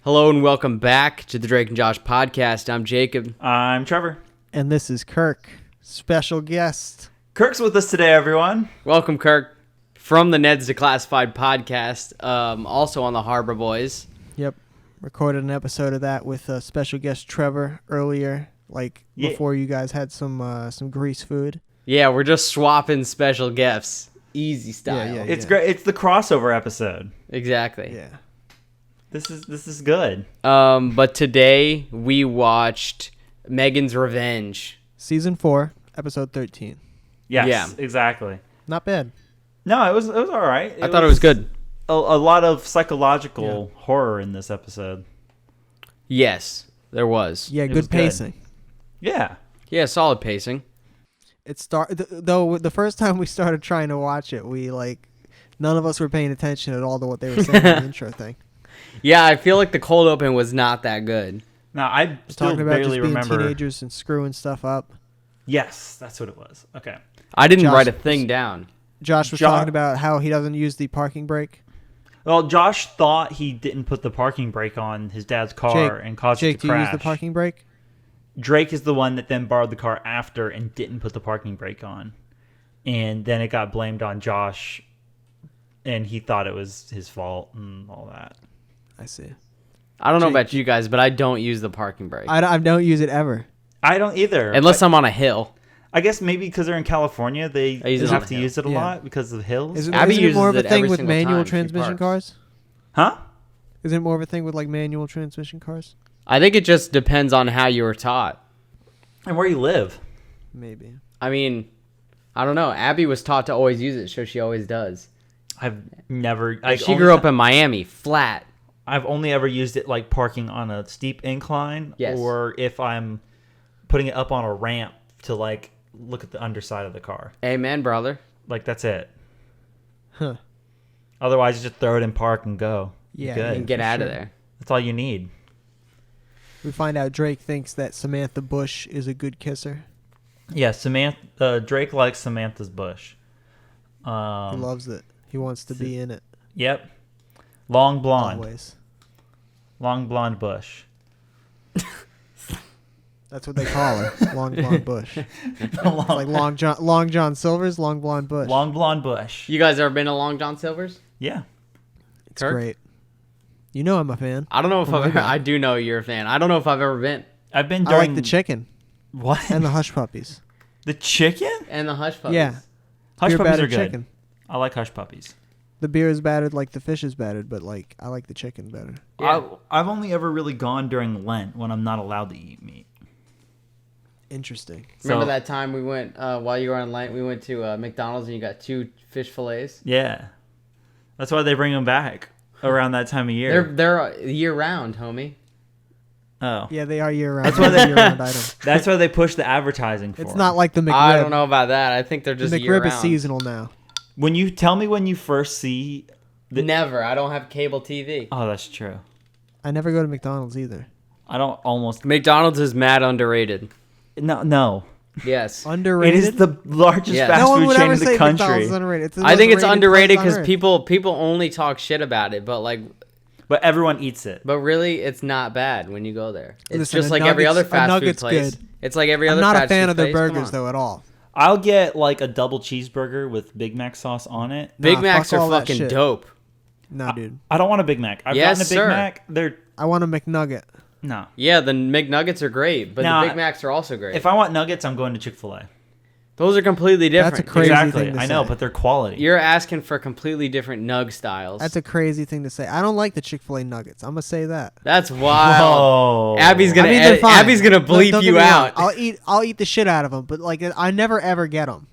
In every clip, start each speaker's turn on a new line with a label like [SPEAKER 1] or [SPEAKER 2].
[SPEAKER 1] Hello and welcome back to the Drake and Josh podcast. I'm Jacob.
[SPEAKER 2] I'm Trevor.
[SPEAKER 3] And this is Kirk, special guest.
[SPEAKER 2] Kirk's with us today, everyone.
[SPEAKER 1] Welcome, Kirk, from the Ned's Declassified podcast, also on the Harbor Boys.
[SPEAKER 3] Yep, recorded an episode of that with special guest Trevor earlier, before you guys had some grease food.
[SPEAKER 1] Yeah, we're just swapping special gifts. Easy style.
[SPEAKER 3] Yeah.
[SPEAKER 2] It's great. It's the crossover episode.
[SPEAKER 1] Exactly.
[SPEAKER 3] Yeah.
[SPEAKER 2] This is good.
[SPEAKER 1] But today we watched Megan's Revenge.
[SPEAKER 3] Season 4, episode 13.
[SPEAKER 2] Yes,
[SPEAKER 1] Yeah.
[SPEAKER 2] exactly.
[SPEAKER 3] Not bad.
[SPEAKER 2] No, it was all right.
[SPEAKER 1] I thought it was good.
[SPEAKER 2] A lot of psychological horror in this episode.
[SPEAKER 1] Yes, there was.
[SPEAKER 3] Yeah,
[SPEAKER 2] It was
[SPEAKER 3] good
[SPEAKER 2] good.
[SPEAKER 3] pacing.
[SPEAKER 2] Yeah.
[SPEAKER 1] Yeah, solid pacing.
[SPEAKER 3] Though the first time we started trying to watch it, none of us were paying attention at all to what they were saying in the intro thing.
[SPEAKER 1] Yeah, I feel like the cold open was not that good.
[SPEAKER 2] Now I still
[SPEAKER 3] Talking about just
[SPEAKER 2] barely
[SPEAKER 3] being
[SPEAKER 2] remember.
[SPEAKER 3] teenagers and screwing stuff up.
[SPEAKER 2] Yes, that's what it was. Okay.
[SPEAKER 1] I didn't
[SPEAKER 3] Josh
[SPEAKER 1] write a thing down.
[SPEAKER 3] Josh was talking about how he doesn't use the parking brake.
[SPEAKER 2] Well, Josh thought he didn't put the parking brake on his dad's car and caused it
[SPEAKER 3] Jake,
[SPEAKER 2] to
[SPEAKER 3] do you
[SPEAKER 2] crash.
[SPEAKER 3] use the parking brake?
[SPEAKER 2] Drake is the one that then borrowed the car after and didn't put the parking brake on. And then it got blamed on Josh, and he thought it was his fault and all that.
[SPEAKER 3] I see.
[SPEAKER 1] I don't know
[SPEAKER 3] Jake,
[SPEAKER 1] about you guys, but I don't use the parking brake.
[SPEAKER 3] I don't use it ever.
[SPEAKER 2] I don't either.
[SPEAKER 1] Unless I'm on a hill.
[SPEAKER 2] I guess maybe because they're in California, they
[SPEAKER 1] I use it on
[SPEAKER 2] have
[SPEAKER 1] the
[SPEAKER 2] to
[SPEAKER 1] hill.
[SPEAKER 2] use it a
[SPEAKER 3] Yeah.
[SPEAKER 2] lot because of hills.
[SPEAKER 3] Isn't
[SPEAKER 1] Abby
[SPEAKER 3] it
[SPEAKER 1] uses
[SPEAKER 3] more of a
[SPEAKER 1] it every
[SPEAKER 3] thing with
[SPEAKER 1] single
[SPEAKER 3] manual
[SPEAKER 1] time she
[SPEAKER 3] transmission
[SPEAKER 1] parks.
[SPEAKER 3] cars?
[SPEAKER 2] Huh?
[SPEAKER 3] Isn't it more of a thing with manual transmission cars?
[SPEAKER 1] I think it just depends on how you were taught.
[SPEAKER 2] And where you live.
[SPEAKER 3] Maybe.
[SPEAKER 1] I mean, I don't know. Abby was taught to always use it, so she always does.
[SPEAKER 2] I've never...
[SPEAKER 1] She grew up in Miami, flat.
[SPEAKER 2] I've only ever used it like parking on a steep incline,
[SPEAKER 1] Yes.
[SPEAKER 2] or if I'm putting it up on a ramp to look at the underside of the car.
[SPEAKER 1] Amen, brother.
[SPEAKER 2] That's it.
[SPEAKER 3] Huh.
[SPEAKER 2] Otherwise, you just throw it in park and go.
[SPEAKER 3] Yeah,
[SPEAKER 2] You're good.
[SPEAKER 1] And get
[SPEAKER 3] for
[SPEAKER 1] out of
[SPEAKER 3] sure.
[SPEAKER 1] there.
[SPEAKER 2] That's all you need.
[SPEAKER 3] We find out Drake thinks that Samantha Bush is a good kisser.
[SPEAKER 2] Yeah, Drake likes Samantha's bush.
[SPEAKER 3] He loves it. He wants to be in it.
[SPEAKER 2] Yep. Long blonde.
[SPEAKER 3] Always.
[SPEAKER 2] Long blonde bush.
[SPEAKER 3] That's what they call her. Long blonde bush. It's like Long John Silver's long blonde bush.
[SPEAKER 2] Long blonde bush.
[SPEAKER 1] You guys ever been to Long John Silver's?
[SPEAKER 2] Yeah.
[SPEAKER 3] It's
[SPEAKER 1] Kirk?
[SPEAKER 3] great. You know I'm a fan.
[SPEAKER 1] I don't know if
[SPEAKER 3] Oh
[SPEAKER 1] I've
[SPEAKER 3] my
[SPEAKER 1] ever...
[SPEAKER 3] God.
[SPEAKER 1] I do know you're a fan. I don't know if I've ever been.
[SPEAKER 2] I've been
[SPEAKER 3] I
[SPEAKER 2] during...
[SPEAKER 3] like the chicken
[SPEAKER 2] What?
[SPEAKER 3] and the hush puppies.
[SPEAKER 2] The chicken?
[SPEAKER 1] And the Hush Puppies.
[SPEAKER 3] Yeah.
[SPEAKER 2] Hush
[SPEAKER 3] Beer
[SPEAKER 2] puppies
[SPEAKER 3] battered
[SPEAKER 2] are good.
[SPEAKER 3] chicken.
[SPEAKER 2] I like hush puppies.
[SPEAKER 3] The beer is battered like the fish is battered, but I like the chicken better.
[SPEAKER 1] Yeah.
[SPEAKER 2] I've only ever really gone during Lent when I'm not allowed to eat meat.
[SPEAKER 3] Interesting.
[SPEAKER 1] Remember
[SPEAKER 2] So-
[SPEAKER 1] that time we went, while you were on Lent, we went to McDonald's and you got 2 fish fillets?
[SPEAKER 2] Yeah. That's why they bring them back around that time of year.
[SPEAKER 1] They're year-round, homie.
[SPEAKER 2] Oh.
[SPEAKER 3] Yeah, they are year-round.
[SPEAKER 2] That's why they-
[SPEAKER 3] year-round item.
[SPEAKER 2] That's why they push the advertising for
[SPEAKER 3] It's
[SPEAKER 2] them.
[SPEAKER 3] not like the McRib.
[SPEAKER 1] I don't know about that. I think they're just
[SPEAKER 3] The McRib
[SPEAKER 1] year-round.
[SPEAKER 3] is seasonal now.
[SPEAKER 2] When you tell me when you first see...
[SPEAKER 1] Never. I don't have cable TV.
[SPEAKER 2] Oh, that's true.
[SPEAKER 3] I never go to McDonald's either.
[SPEAKER 2] I don't almost...
[SPEAKER 1] McDonald's is mad underrated.
[SPEAKER 2] No.
[SPEAKER 1] Yes.
[SPEAKER 2] It
[SPEAKER 3] Underrated?
[SPEAKER 2] is the largest
[SPEAKER 1] Yeah.
[SPEAKER 2] fast
[SPEAKER 3] No one
[SPEAKER 2] food
[SPEAKER 3] would
[SPEAKER 2] chain
[SPEAKER 3] ever
[SPEAKER 2] in the
[SPEAKER 3] say McDonald's
[SPEAKER 2] country.
[SPEAKER 3] is underrated. It's the
[SPEAKER 1] I think
[SPEAKER 3] most
[SPEAKER 1] it's
[SPEAKER 3] rated
[SPEAKER 1] underrated
[SPEAKER 3] place
[SPEAKER 1] because
[SPEAKER 3] on earth.
[SPEAKER 1] people only talk shit about it, but
[SPEAKER 2] But everyone eats it.
[SPEAKER 1] really, it's not bad when you go there. It's
[SPEAKER 3] Listen,
[SPEAKER 1] just
[SPEAKER 3] a
[SPEAKER 1] like every other
[SPEAKER 3] Nugget's- a
[SPEAKER 1] fast food
[SPEAKER 3] Nugget's
[SPEAKER 1] place.
[SPEAKER 3] good.
[SPEAKER 1] It's like every
[SPEAKER 3] I'm
[SPEAKER 1] other
[SPEAKER 3] not
[SPEAKER 1] fast
[SPEAKER 3] a fan
[SPEAKER 1] food
[SPEAKER 3] of their
[SPEAKER 1] place. Come
[SPEAKER 3] burgers,
[SPEAKER 1] on.
[SPEAKER 3] though, at all.
[SPEAKER 2] I'll get a double cheeseburger with Big Mac sauce on it.
[SPEAKER 1] Big
[SPEAKER 3] Nah,
[SPEAKER 1] Macs
[SPEAKER 3] fuck
[SPEAKER 1] are
[SPEAKER 3] all that
[SPEAKER 1] fucking
[SPEAKER 3] shit.
[SPEAKER 1] dope.
[SPEAKER 3] No, dude.
[SPEAKER 2] I don't want a Big Mac. I've
[SPEAKER 1] Yes,
[SPEAKER 2] gotten a Big
[SPEAKER 1] sir.
[SPEAKER 2] Mac. They're...
[SPEAKER 3] I want a McNugget.
[SPEAKER 2] No.
[SPEAKER 1] Yeah, the McNuggets are great, but
[SPEAKER 2] Nah,
[SPEAKER 1] the Big Macs are also great.
[SPEAKER 2] If I want nuggets, I'm going to Chick-fil-A.
[SPEAKER 1] Those are completely different.
[SPEAKER 3] That's a crazy
[SPEAKER 2] Exactly.
[SPEAKER 3] thing to
[SPEAKER 2] I know,
[SPEAKER 3] say.
[SPEAKER 2] but they're quality.
[SPEAKER 1] You're asking for completely different nug styles.
[SPEAKER 3] That's a crazy thing to say. I don't like the Chick-fil-A nuggets. I'm gonna say that.
[SPEAKER 1] That's wild.
[SPEAKER 2] Whoa.
[SPEAKER 1] Abby's gonna
[SPEAKER 3] I mean, they're
[SPEAKER 1] edit,
[SPEAKER 3] fine.
[SPEAKER 1] Abby's gonna bleep
[SPEAKER 3] Don't get
[SPEAKER 1] you
[SPEAKER 3] me wrong.
[SPEAKER 1] out.
[SPEAKER 3] I'll eat the shit out of them, but I never ever get them.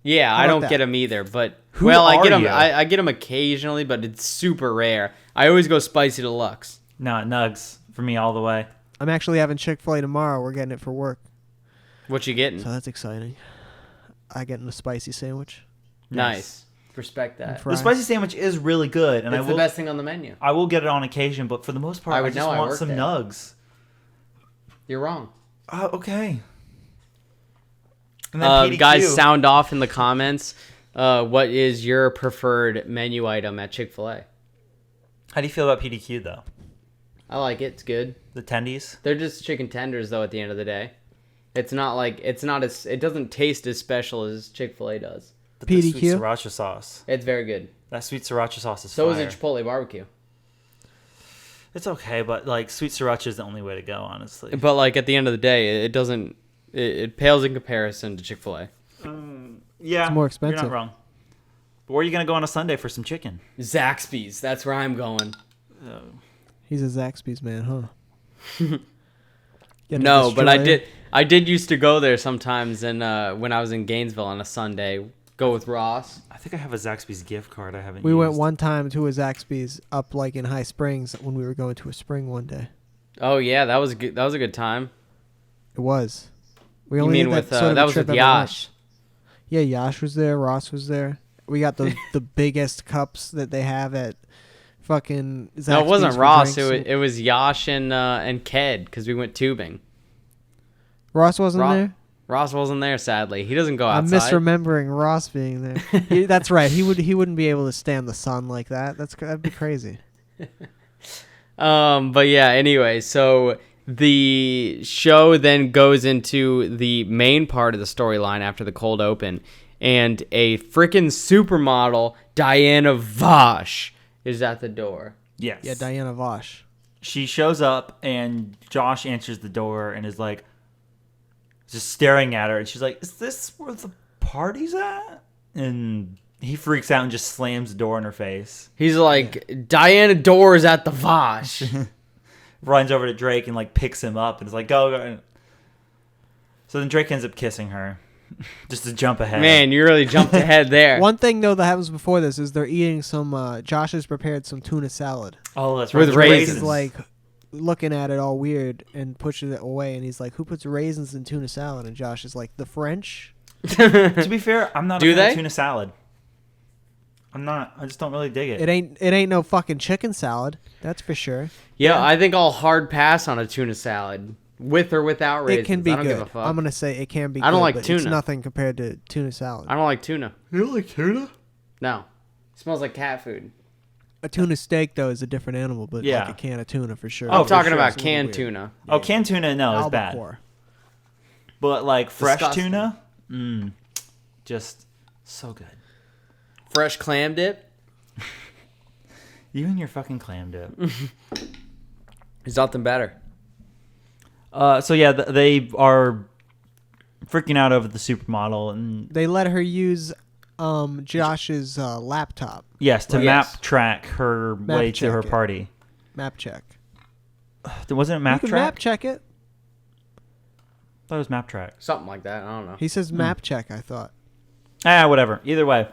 [SPEAKER 1] Yeah,
[SPEAKER 3] How
[SPEAKER 1] I
[SPEAKER 3] about
[SPEAKER 1] don't
[SPEAKER 3] that?
[SPEAKER 1] get them either, but
[SPEAKER 2] Who
[SPEAKER 1] I
[SPEAKER 2] are
[SPEAKER 1] get them.
[SPEAKER 2] you?
[SPEAKER 1] I get them occasionally, but it's super rare. I always go spicy deluxe.
[SPEAKER 2] No, nugs for me all the way.
[SPEAKER 3] I'm actually having Chick-fil-A tomorrow. We're getting it for work,
[SPEAKER 1] What you getting?
[SPEAKER 3] so that's exciting. I getting a spicy sandwich.
[SPEAKER 1] Nice. Respect that.
[SPEAKER 3] And
[SPEAKER 2] The
[SPEAKER 3] fries.
[SPEAKER 2] spicy sandwich is really good, and
[SPEAKER 1] It's the best thing on the menu.
[SPEAKER 2] I will get it on occasion, but for the most part,
[SPEAKER 1] I
[SPEAKER 2] I,
[SPEAKER 1] would
[SPEAKER 2] just
[SPEAKER 1] know, I
[SPEAKER 2] want
[SPEAKER 1] worked
[SPEAKER 2] some
[SPEAKER 1] there.
[SPEAKER 2] nugs.
[SPEAKER 1] You're wrong.
[SPEAKER 2] Okay. And then PDQ.
[SPEAKER 1] Guys, sound off in the comments. What is your preferred menu item at Chick-fil-A?
[SPEAKER 2] How do you feel about PDQ though?
[SPEAKER 1] I like it. It's good.
[SPEAKER 2] The tendies?
[SPEAKER 1] They're just chicken tenders though. At the end of the day, it doesn't taste as special as Chick-fil-A does.
[SPEAKER 2] But the
[SPEAKER 3] PDQ?
[SPEAKER 2] sweet sriracha sauce.
[SPEAKER 1] It's very good.
[SPEAKER 2] That sweet sriracha sauce is
[SPEAKER 1] So
[SPEAKER 2] fire.
[SPEAKER 1] is a Chipotle barbecue.
[SPEAKER 2] It's okay, but like sweet sriracha is the only way to go, honestly.
[SPEAKER 1] But like at the end of the day, it doesn't. It pales in comparison to Chick-fil-A.
[SPEAKER 2] Yeah,
[SPEAKER 3] It's more expensive.
[SPEAKER 2] You're not wrong. But where are you gonna go on a Sunday for some chicken?
[SPEAKER 1] Zaxby's. That's where I'm going.
[SPEAKER 3] He's a Zaxby's man, huh? Getting
[SPEAKER 1] No, but
[SPEAKER 3] destroyed.
[SPEAKER 1] I did used to go there sometimes, and when I was in Gainesville on a Sunday, go with Ross.
[SPEAKER 2] I think I have a Zaxby's gift card I haven't
[SPEAKER 3] We
[SPEAKER 2] used.
[SPEAKER 3] went one time to a Zaxby's up like in High Springs when we were going to a spring one day.
[SPEAKER 1] Oh yeah, that was good. That was a good time.
[SPEAKER 3] It was. We
[SPEAKER 1] You
[SPEAKER 3] only
[SPEAKER 1] mean
[SPEAKER 3] did
[SPEAKER 1] with
[SPEAKER 3] sort of
[SPEAKER 1] that
[SPEAKER 3] a
[SPEAKER 1] was
[SPEAKER 3] trip
[SPEAKER 1] with
[SPEAKER 3] every month.
[SPEAKER 1] Yash?
[SPEAKER 3] Yeah, Yash was there. Ross was there. We got the biggest cups that they have at fucking Zaxby's.
[SPEAKER 1] No, it wasn't
[SPEAKER 3] for
[SPEAKER 1] Ross.
[SPEAKER 3] drinks.
[SPEAKER 1] It was Yash and Ked because we went tubing.
[SPEAKER 3] Ross wasn't there.
[SPEAKER 1] Ross wasn't there, sadly. He doesn't go
[SPEAKER 3] I'm
[SPEAKER 1] outside.
[SPEAKER 3] misremembering Ross being there. That's right. He wouldn't be able to stand the sun like that. That'd be crazy.
[SPEAKER 1] But yeah. Anyway, so the show then goes into the main part of the storyline after the cold open, and a freaking supermodel, Diana Vosh, is at the door.
[SPEAKER 2] Yes.
[SPEAKER 3] Yeah, Diana Vosh.
[SPEAKER 2] She shows up and Josh answers the door and is like just staring at her, and she's like, "Is this where the party's at?" And he freaks out and just slams the door in her face.
[SPEAKER 1] He's like, Diana Doors at the Vosh.
[SPEAKER 2] Runs over to Drake and like picks him up and is like, go. So then Drake ends up kissing her. Just to jump ahead.
[SPEAKER 1] Man, you really jumped ahead there.
[SPEAKER 3] One thing though that happens before this is they're eating some. Josh has prepared some tuna salad.
[SPEAKER 2] Oh, that's
[SPEAKER 1] With
[SPEAKER 2] right.
[SPEAKER 1] raisins.
[SPEAKER 3] He's like looking at it all weird and pushes it away, and he's like, "Who puts raisins in tuna salad?" And Josh is like, "The French."
[SPEAKER 2] To be fair, I'm not
[SPEAKER 1] Do
[SPEAKER 2] a fan
[SPEAKER 1] they?
[SPEAKER 2] of tuna salad. I'm not. I just don't really dig it.
[SPEAKER 3] It ain't no fucking chicken salad. That's for sure.
[SPEAKER 1] Yeah, I think I'll hard pass on a tuna salad, with or without raisins.
[SPEAKER 3] It can be
[SPEAKER 1] I don't
[SPEAKER 3] good.
[SPEAKER 1] give a fuck.
[SPEAKER 3] I'm gonna say it can be.
[SPEAKER 1] I don't
[SPEAKER 3] good,
[SPEAKER 1] like
[SPEAKER 3] but
[SPEAKER 1] tuna.
[SPEAKER 3] It's nothing compared to tuna salad.
[SPEAKER 1] I don't like tuna.
[SPEAKER 2] You don't like tuna?
[SPEAKER 1] No. It smells like cat food.
[SPEAKER 3] A tuna steak though is a different animal, but
[SPEAKER 2] Yeah.
[SPEAKER 3] like a can of tuna for sure.
[SPEAKER 1] I'm
[SPEAKER 2] for
[SPEAKER 1] talking
[SPEAKER 2] sure.
[SPEAKER 1] about
[SPEAKER 3] It's a little
[SPEAKER 1] canned
[SPEAKER 3] weird.
[SPEAKER 1] tuna.
[SPEAKER 2] Oh, canned tuna, no, is bad.
[SPEAKER 3] Albacore.
[SPEAKER 2] But like fresh
[SPEAKER 1] Disgusting.
[SPEAKER 2] tuna, just so good.
[SPEAKER 1] Fresh clam dip.
[SPEAKER 2] You and your fucking clam dip.
[SPEAKER 1] There's nothing better.
[SPEAKER 2] So yeah, they are freaking out over the supermodel, and
[SPEAKER 3] They let her use Josh's laptop
[SPEAKER 2] yes, to
[SPEAKER 1] Yes.
[SPEAKER 2] map track her
[SPEAKER 3] Map
[SPEAKER 2] way to her
[SPEAKER 3] check it.
[SPEAKER 2] party.
[SPEAKER 3] map check.
[SPEAKER 2] Wasn't it map
[SPEAKER 3] You can
[SPEAKER 2] track?
[SPEAKER 3] map check it.
[SPEAKER 2] I thought it was map track.
[SPEAKER 1] Something like that. I don't know.
[SPEAKER 3] He says map check. I thought.
[SPEAKER 2] Whatever. Either way.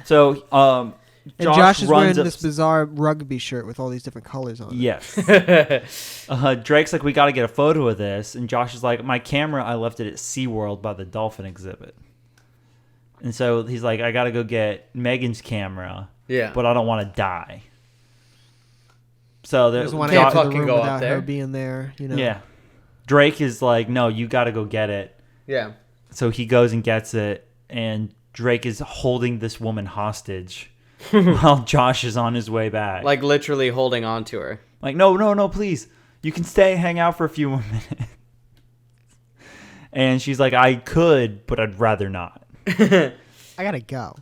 [SPEAKER 2] So
[SPEAKER 3] And Josh is wearing
[SPEAKER 2] runs up.
[SPEAKER 3] this bizarre rugby shirt with all these different colors on it.
[SPEAKER 2] Yes. Drake's like, we got to get a photo of this. And Josh is like, my camera, I left it at SeaWorld by the dolphin exhibit. And so he's like, I got to go get Megan's camera,
[SPEAKER 1] Yeah.
[SPEAKER 2] but I don't want to die. So
[SPEAKER 3] He
[SPEAKER 2] there's
[SPEAKER 3] doesn't want to
[SPEAKER 1] Can't
[SPEAKER 3] get to the
[SPEAKER 1] fucking
[SPEAKER 3] room
[SPEAKER 1] go up
[SPEAKER 3] without
[SPEAKER 1] there.
[SPEAKER 3] her being there. You know.
[SPEAKER 2] yeah. Drake is like, no, you got to go get it.
[SPEAKER 1] Yeah.
[SPEAKER 2] So he goes and gets it. And Drake is holding this woman hostage while Josh is on his way back.
[SPEAKER 1] Like literally holding on to her.
[SPEAKER 2] Like, no, please. You can stay, hang out for a few more minutes. And she's like, I could, but I'd rather not.
[SPEAKER 3] I gotta go.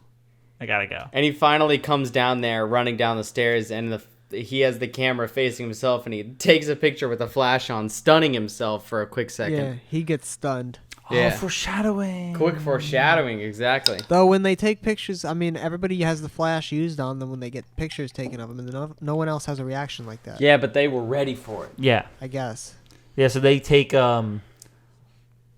[SPEAKER 2] I gotta go.
[SPEAKER 1] And he finally comes down there, running down the stairs, and he has the camera facing himself, and he takes a picture with a flash on, stunning himself for a quick second.
[SPEAKER 3] Yeah, he gets stunned.
[SPEAKER 1] Yeah.
[SPEAKER 2] Oh, foreshadowing.
[SPEAKER 1] Quick foreshadowing, exactly.
[SPEAKER 3] Though when they take pictures, I mean, everybody has the flash used on them when they get pictures taken of them, and no one else has a reaction like that.
[SPEAKER 1] Yeah, but they were ready for it.
[SPEAKER 2] Yeah.
[SPEAKER 3] I guess.
[SPEAKER 2] Yeah, so they take,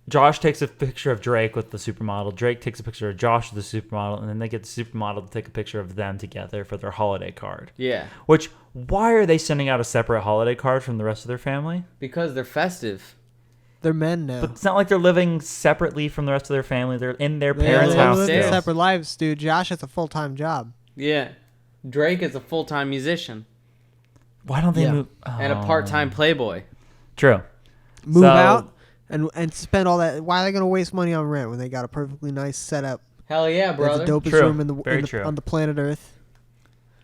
[SPEAKER 2] Josh takes a picture of Drake with the supermodel. Drake takes a picture of Josh with the supermodel, and then they get the supermodel to take a picture of them together for their holiday card.
[SPEAKER 1] Yeah,
[SPEAKER 2] Which, why are they sending out a separate holiday card from the rest of their family?
[SPEAKER 1] because they're festive.
[SPEAKER 3] They're men now.
[SPEAKER 2] But it's not like they're living separately from the rest of their family. They're in their
[SPEAKER 3] They
[SPEAKER 2] parents'
[SPEAKER 1] live
[SPEAKER 2] house
[SPEAKER 3] live
[SPEAKER 1] upstairs.
[SPEAKER 2] still.
[SPEAKER 3] separate lives, dude. Josh has a full-time job.
[SPEAKER 1] Yeah. Drake is a full-time musician
[SPEAKER 2] Why don't they
[SPEAKER 3] Yeah.
[SPEAKER 2] move?
[SPEAKER 1] and a
[SPEAKER 2] Oh.
[SPEAKER 1] part-time playboy.
[SPEAKER 2] True.
[SPEAKER 3] Move
[SPEAKER 2] So-
[SPEAKER 3] out and spend all that. Why are they gonna waste money on rent when they got a perfectly nice setup?
[SPEAKER 1] Hell yeah,
[SPEAKER 3] That's
[SPEAKER 1] brother.
[SPEAKER 3] the dopest
[SPEAKER 2] True.
[SPEAKER 3] room
[SPEAKER 2] Very true.
[SPEAKER 3] on the planet Earth.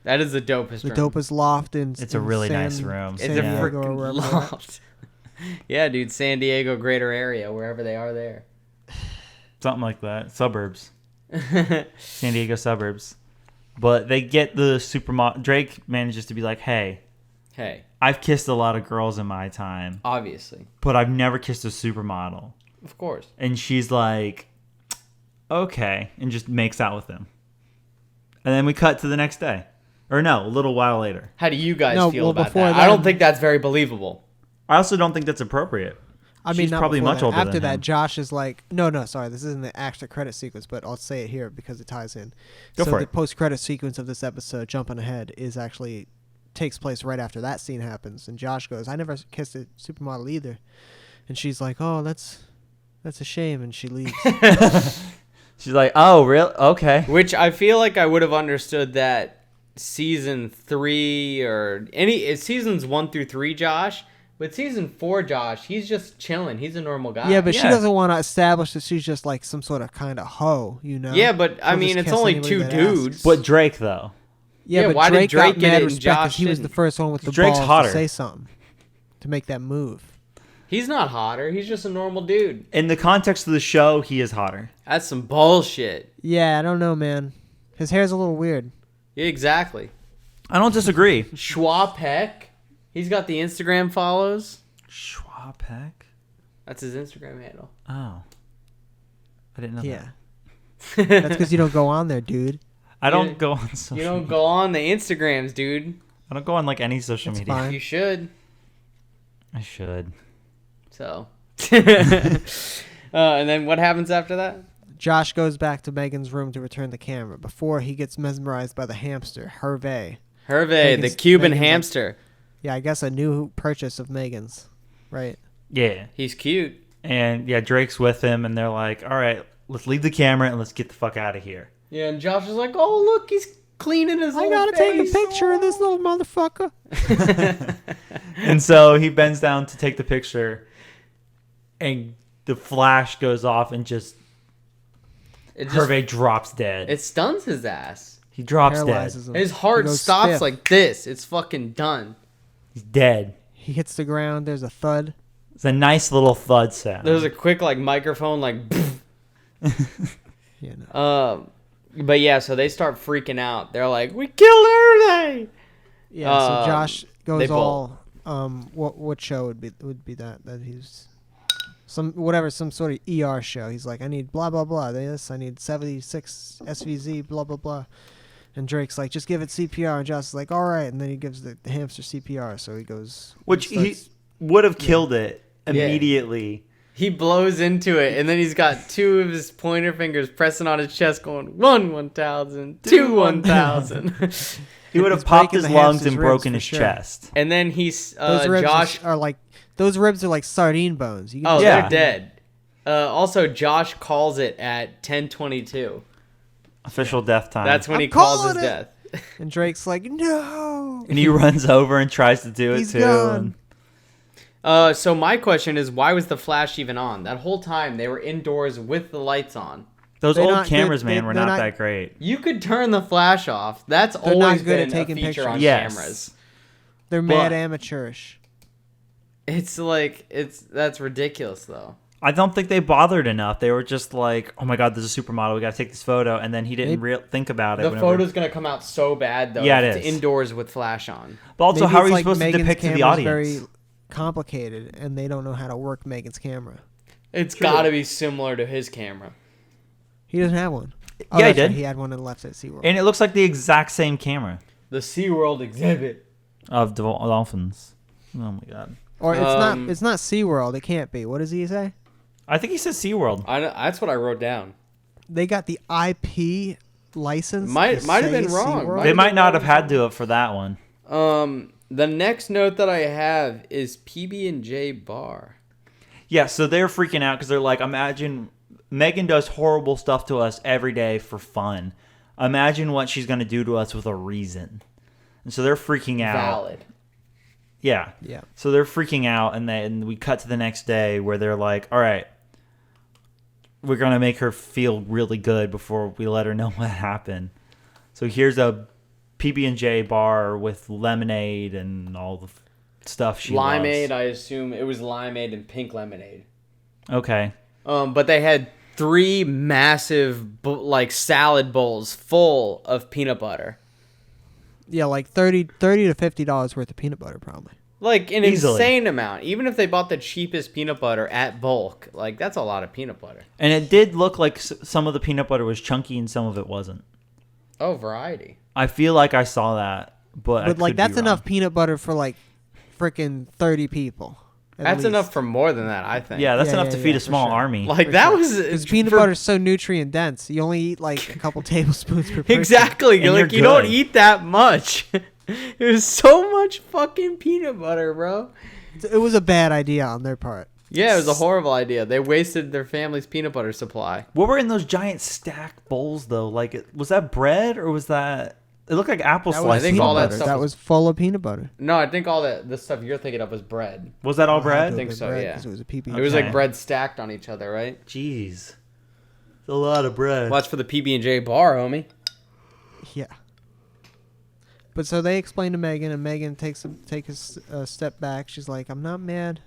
[SPEAKER 1] That is the dopest
[SPEAKER 3] The
[SPEAKER 1] room.
[SPEAKER 3] dopest loft in.
[SPEAKER 2] It's a really nice room.
[SPEAKER 1] It's
[SPEAKER 3] San
[SPEAKER 1] a
[SPEAKER 3] Diego or
[SPEAKER 1] freaking
[SPEAKER 3] wherever.
[SPEAKER 1] loft. Yeah, dude. San Diego greater area, wherever they are there.
[SPEAKER 2] Something like that. Suburbs. San Diego suburbs. But they get the supermodel. Drake manages to be like, hey, I've kissed a lot of girls in my time,
[SPEAKER 1] obviously.
[SPEAKER 2] but I've never kissed a supermodel.
[SPEAKER 1] Of course.
[SPEAKER 2] And she's like, okay, and just makes out with him. And then we cut to the next day. Or no, a little while later.
[SPEAKER 1] How do you guys
[SPEAKER 3] No,
[SPEAKER 1] feel
[SPEAKER 3] well,
[SPEAKER 1] about
[SPEAKER 3] before
[SPEAKER 1] that?
[SPEAKER 3] that-
[SPEAKER 1] I don't think that's very believable.
[SPEAKER 2] I also don't think that's appropriate.
[SPEAKER 3] I mean,
[SPEAKER 2] She's
[SPEAKER 3] not
[SPEAKER 2] probably
[SPEAKER 3] before
[SPEAKER 2] much
[SPEAKER 3] that.
[SPEAKER 2] older
[SPEAKER 3] After
[SPEAKER 2] than
[SPEAKER 3] that,
[SPEAKER 2] him.
[SPEAKER 3] Josh is like, no, sorry, this isn't the after credit sequence, but I'll say it here because it ties in.
[SPEAKER 2] Go
[SPEAKER 3] so
[SPEAKER 2] for
[SPEAKER 3] the
[SPEAKER 2] it.
[SPEAKER 3] post credit sequence of this episode, jumping ahead, is actually takes place right after that scene happens, and Josh goes, "I never kissed a supermodel either," and she's like, "Oh, that's a shame," and she leaves.
[SPEAKER 2] She's like, oh, really? Okay.
[SPEAKER 1] Which I feel like I would have understood that season 3 or seasons 1 through 3, Josh. But season 4, Josh, he's just chilling. He's a normal guy.
[SPEAKER 3] Yeah, but she
[SPEAKER 2] Yeah.
[SPEAKER 3] doesn't want to establish that she's just like some sort of kind of hoe, you know?
[SPEAKER 1] Yeah, but I
[SPEAKER 3] She'll
[SPEAKER 1] mean,
[SPEAKER 3] just
[SPEAKER 1] it's
[SPEAKER 3] kiss
[SPEAKER 1] only
[SPEAKER 3] anybody
[SPEAKER 1] 2
[SPEAKER 3] that
[SPEAKER 1] dudes.
[SPEAKER 3] asks.
[SPEAKER 2] But Drake, though.
[SPEAKER 3] Yeah,
[SPEAKER 1] Yeah,
[SPEAKER 3] but
[SPEAKER 1] why did
[SPEAKER 3] Drake
[SPEAKER 1] Drake
[SPEAKER 3] got
[SPEAKER 1] get
[SPEAKER 3] mad
[SPEAKER 1] it and
[SPEAKER 3] respect
[SPEAKER 1] Josh
[SPEAKER 3] because he was the
[SPEAKER 1] didn't?
[SPEAKER 3] first one with the
[SPEAKER 2] Drake's
[SPEAKER 3] balls
[SPEAKER 2] hotter.
[SPEAKER 3] to say something, to make that move.
[SPEAKER 1] He's not hotter. He's just a normal dude.
[SPEAKER 2] In the context of the show, he is hotter.
[SPEAKER 1] That's some bullshit.
[SPEAKER 3] Yeah, I don't know, man. His hair's a little weird.
[SPEAKER 1] Yeah, exactly.
[SPEAKER 2] I don't disagree.
[SPEAKER 1] Schwa Peck. He's got the Instagram follows.
[SPEAKER 2] Schwapek?
[SPEAKER 1] That's his Instagram handle.
[SPEAKER 2] Oh. I didn't know
[SPEAKER 3] Yeah.
[SPEAKER 2] that.
[SPEAKER 3] That's because you don't go on there, dude.
[SPEAKER 2] I don't go on social
[SPEAKER 1] You don't
[SPEAKER 2] media.
[SPEAKER 1] go on the Instagrams, dude.
[SPEAKER 2] I don't go on like any social
[SPEAKER 3] That's
[SPEAKER 2] media.
[SPEAKER 3] fine.
[SPEAKER 1] You should.
[SPEAKER 2] I should.
[SPEAKER 1] So. And then what happens after that?
[SPEAKER 3] Josh goes back to Megan's room to return the camera before he gets mesmerized by the hamster, Hervé.
[SPEAKER 1] Hervé, the
[SPEAKER 3] Megan's-
[SPEAKER 1] Cuban
[SPEAKER 3] Megan's like-
[SPEAKER 1] hamster.
[SPEAKER 3] Yeah, I guess a new purchase of Megan's. Right.
[SPEAKER 2] Yeah.
[SPEAKER 1] He's cute.
[SPEAKER 2] And yeah, Drake's with him, and they're like, all right, let's leave the camera and let's get the fuck out of here.
[SPEAKER 1] Yeah, and Josh is like, oh, look, he's cleaning his
[SPEAKER 3] I
[SPEAKER 1] little
[SPEAKER 3] gotta take a
[SPEAKER 1] face.
[SPEAKER 3] picture of this little motherfucker.
[SPEAKER 2] And so he bends down to take the picture, and the flash goes off, and just
[SPEAKER 1] It just
[SPEAKER 2] Hervé drops dead.
[SPEAKER 1] it stuns his ass.
[SPEAKER 2] He drops dead.
[SPEAKER 3] Paralyzes him.
[SPEAKER 1] His
[SPEAKER 3] He
[SPEAKER 1] heart
[SPEAKER 3] goes
[SPEAKER 1] stops
[SPEAKER 3] stiff.
[SPEAKER 1] like this. It's fucking done.
[SPEAKER 2] He's dead.
[SPEAKER 3] He hits the ground. There's a thud.
[SPEAKER 2] It's a nice little thud sound.
[SPEAKER 1] There's a quick like microphone like.
[SPEAKER 3] You know.
[SPEAKER 1] But yeah, so they start freaking out. They're like, "We killed Hervé!"
[SPEAKER 3] Yeah. So Josh
[SPEAKER 1] they
[SPEAKER 3] goes
[SPEAKER 1] bolt.
[SPEAKER 3] all. What show would be that he's some sort of ER show. He's like, I need blah blah blah. This I need 76 SVZ blah blah blah. And Drake's like, just give it CPR. And Josh is like, all right. And then he gives the hamster CPR. So he goes,
[SPEAKER 2] Which he would have killed it immediately.
[SPEAKER 1] He blows into it, and then he's got 2 of his pointer fingers pressing on his chest, going 1,000, 2,000.
[SPEAKER 2] He would have
[SPEAKER 3] He's
[SPEAKER 2] popped
[SPEAKER 3] breaking
[SPEAKER 2] his
[SPEAKER 3] the
[SPEAKER 2] lungs
[SPEAKER 3] hamster's
[SPEAKER 2] and
[SPEAKER 3] ribs
[SPEAKER 2] broken
[SPEAKER 3] for
[SPEAKER 2] his
[SPEAKER 3] sure.
[SPEAKER 2] chest.
[SPEAKER 1] And then he's
[SPEAKER 3] those ribs
[SPEAKER 1] Josh.
[SPEAKER 3] are like those ribs are like sardine bones. You can
[SPEAKER 1] Oh,
[SPEAKER 3] just-
[SPEAKER 2] Yeah.
[SPEAKER 1] they're dead. Also, Josh calls it at 10:22.
[SPEAKER 2] Official death time.
[SPEAKER 1] That's when
[SPEAKER 3] I'm
[SPEAKER 1] he calls his
[SPEAKER 3] calling it.
[SPEAKER 1] death.
[SPEAKER 3] And Drake's like, no.
[SPEAKER 2] and he runs over and tries to do it
[SPEAKER 3] He's
[SPEAKER 2] too.
[SPEAKER 3] gone.
[SPEAKER 1] So my question is, why was the flash even on? That whole time they were indoors with the lights on.
[SPEAKER 2] Those
[SPEAKER 3] They're
[SPEAKER 2] old
[SPEAKER 3] not
[SPEAKER 2] cameras,
[SPEAKER 3] good.
[SPEAKER 2] man, were
[SPEAKER 3] They're
[SPEAKER 2] not
[SPEAKER 3] not-
[SPEAKER 2] that great.
[SPEAKER 1] You could turn the flash off. That's
[SPEAKER 3] They're
[SPEAKER 1] always
[SPEAKER 3] not good at
[SPEAKER 1] been
[SPEAKER 3] taking
[SPEAKER 1] a feature
[SPEAKER 3] pictures.
[SPEAKER 1] on
[SPEAKER 2] Yes.
[SPEAKER 1] cameras.
[SPEAKER 3] They're
[SPEAKER 2] But-
[SPEAKER 3] mad amateurish.
[SPEAKER 1] It's like that's ridiculous though.
[SPEAKER 2] I don't think they bothered enough. They were just like, "Oh my God, there's a supermodel. We got to take this photo." And then he didn't think about it.
[SPEAKER 1] The
[SPEAKER 2] whenever-
[SPEAKER 1] photo's gonna come out so bad though.
[SPEAKER 2] Yeah,
[SPEAKER 1] if
[SPEAKER 2] it
[SPEAKER 1] it's
[SPEAKER 2] is.
[SPEAKER 1] indoors with flash on.
[SPEAKER 2] But also,
[SPEAKER 3] Maybe
[SPEAKER 2] how are
[SPEAKER 3] it's
[SPEAKER 2] you
[SPEAKER 3] like
[SPEAKER 2] supposed
[SPEAKER 3] Megan's
[SPEAKER 2] to depict to the
[SPEAKER 3] camera's
[SPEAKER 2] audience?
[SPEAKER 3] very complicated, and they don't know how to work Megan's camera.
[SPEAKER 1] It's got to be similar to his camera.
[SPEAKER 3] He doesn't have one.
[SPEAKER 2] Yeah, he
[SPEAKER 3] that's right,
[SPEAKER 2] did.
[SPEAKER 3] He had one and left at SeaWorld.
[SPEAKER 2] And it looks like the exact same camera
[SPEAKER 1] The SeaWorld exhibit.
[SPEAKER 2] of dolphins. Oh my God.
[SPEAKER 3] Or it's
[SPEAKER 1] Um,
[SPEAKER 3] not. It's not SeaWorld. It can't be. What does he say?
[SPEAKER 2] I think he said SeaWorld.
[SPEAKER 1] That's what I wrote down.
[SPEAKER 3] They got the IP license.
[SPEAKER 1] Might
[SPEAKER 3] to
[SPEAKER 1] have
[SPEAKER 3] say
[SPEAKER 1] been wrong.
[SPEAKER 3] SeaWorld?
[SPEAKER 2] They might not have had to for that one.
[SPEAKER 1] The next note that I have is PB&J Bar.
[SPEAKER 2] Yeah, so they're freaking out because they're like, imagine Megan does horrible stuff to us every day for fun. Imagine what she's going to do to us with a reason. And so they're freaking out.
[SPEAKER 1] Valid.
[SPEAKER 2] Yeah.
[SPEAKER 3] Yeah.
[SPEAKER 2] So they're freaking out, and we cut to the next day where they're like, all right, we're going to make her feel really good before we let her know what happened. So here's a PB&J bar with lemonade and all the stuff she
[SPEAKER 1] Limeade,
[SPEAKER 2] loves.
[SPEAKER 1] I assume it was limeade and pink lemonade.
[SPEAKER 2] Okay.
[SPEAKER 1] But they had 3 massive salad bowls full of peanut butter.
[SPEAKER 3] Yeah, like $30 to $50 worth of peanut butter, probably.
[SPEAKER 1] Like an
[SPEAKER 2] Easily.
[SPEAKER 1] insane amount. Even if they bought the cheapest peanut butter at bulk, like that's a lot of peanut butter.
[SPEAKER 2] And it did look like some of the peanut butter was chunky and some of it wasn't.
[SPEAKER 1] Oh, variety.
[SPEAKER 2] I feel like I saw that, but
[SPEAKER 3] Like that's enough peanut butter for like freaking 30 people.
[SPEAKER 1] That's enough for more than that, I think.
[SPEAKER 2] Yeah, that's
[SPEAKER 3] Yeah,
[SPEAKER 2] enough
[SPEAKER 3] yeah,
[SPEAKER 2] to feed
[SPEAKER 3] yeah,
[SPEAKER 2] a small
[SPEAKER 3] for sure.
[SPEAKER 2] army.
[SPEAKER 1] Like
[SPEAKER 3] For
[SPEAKER 1] that
[SPEAKER 3] sure.
[SPEAKER 1] was
[SPEAKER 3] Because peanut butter is so nutrient dense. You only eat like a couple tablespoons per person.
[SPEAKER 1] Exactly.
[SPEAKER 2] And
[SPEAKER 1] Like
[SPEAKER 2] you're
[SPEAKER 1] you don't
[SPEAKER 2] good.
[SPEAKER 1] eat that much. There's so much fucking peanut butter, bro.
[SPEAKER 3] It was a bad idea on their part.
[SPEAKER 1] Yeah, it was a horrible idea. They wasted their family's peanut butter supply.
[SPEAKER 2] What were in those giant stack bowls though? Like, was that bread or was that? It looked like apple
[SPEAKER 3] That
[SPEAKER 2] slices.
[SPEAKER 1] I think
[SPEAKER 3] peanut
[SPEAKER 1] all that
[SPEAKER 3] butter.
[SPEAKER 1] stuff
[SPEAKER 3] That
[SPEAKER 1] was-
[SPEAKER 3] was full of peanut butter.
[SPEAKER 1] No, I think all the stuff you're thinking of was bread.
[SPEAKER 2] Was that all
[SPEAKER 3] It had to
[SPEAKER 2] bread?
[SPEAKER 3] have
[SPEAKER 1] think
[SPEAKER 3] been
[SPEAKER 1] so,
[SPEAKER 3] bread
[SPEAKER 1] yeah.
[SPEAKER 3] 'cause it was a PB.
[SPEAKER 1] It was
[SPEAKER 2] Okay.
[SPEAKER 1] like bread stacked on each other, right?
[SPEAKER 2] Jeez, it's a lot of bread.
[SPEAKER 1] Well, that's for the PB&J bar, homie.
[SPEAKER 3] Yeah. But so they explain to Megan, and Megan takes a step back. She's like, "I'm not mad.